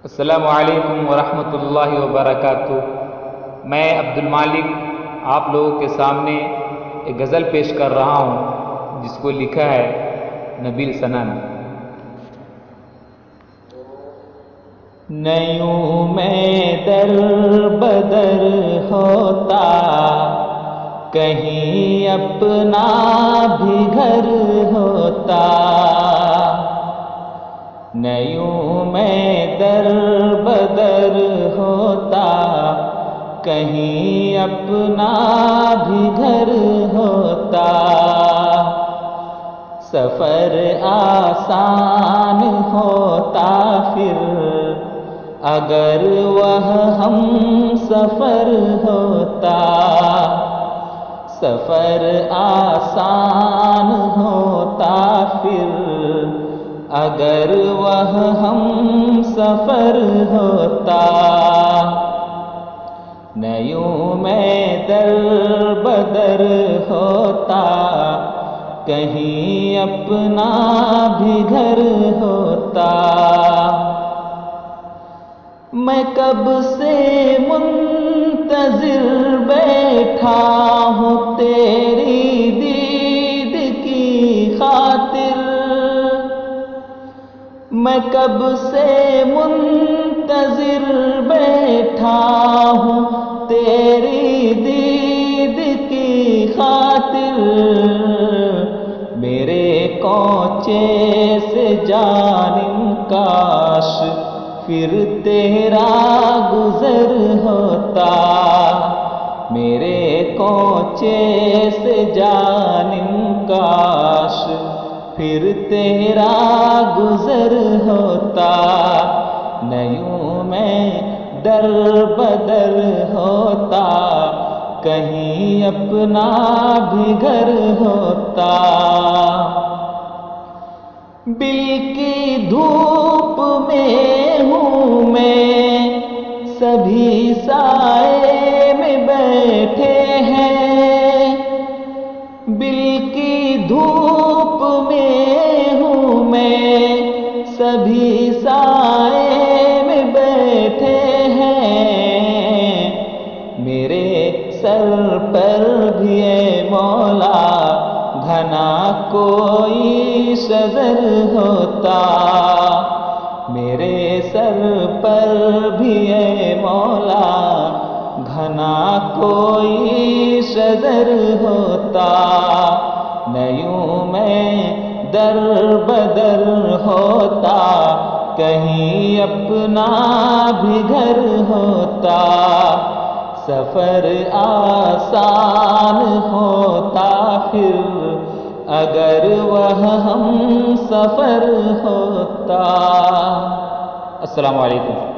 السلام علیکم ورحمۃ اللہ وبرکاتہ۔ میں عبد المالک آپ لوگوں کے سامنے ایک غزل پیش کر رہا ہوں جس کو لکھا ہے نبیل سنن۔ نہ یوں میں در بدر ہوتا، کہیں اپنا بھی گھر ہوتا، نہ یوں میں در بدر ہوتا، کہیں اپنا بھی گھر ہوتا، سفر آسان ہوتا پھر اگر وہ ہم سفر ہوتا، سفر آسان ہوتا پھر اگر وہ ہم سفر ہوتا، نہ یوں میں در بدر ہوتا، کہیں اپنا بھی گھر ہوتا، میں کب سے منتظر بیٹھا ہوں تیری دید کی خاطر، میں کب سے منتظر بیٹھا ہوں تیری دید کی خاطر، میرے کوچے سے جانم کاش پھر تیرا گزر ہوتا، میرے کوچے سے جانم کاش پھر تیرا گزر ہوتا، نہ یوں میں در بدر ہوتا، کہیں اپنا بھی گھر ہوتا، بل کی دھوپ میں ہوں میں، سبھی سائے میں بیٹھے ہیں، بل کی دھوپ میں ہوں میں، سبھی سائے میں بیٹھے ہیں، میرے سر پر بھی اے مولا گھنا کوئی شجر ہوتا، میرے سر پر بھی اے مولا گھنا کوئی شجر ہوتا، نہ یوں میں در بدر ہوتا، کہیں اپنا بھی گھر ہوتا، سفر آسان ہوتا پھر اگر وہ ہم سفر ہوتا۔ السلام علیکم۔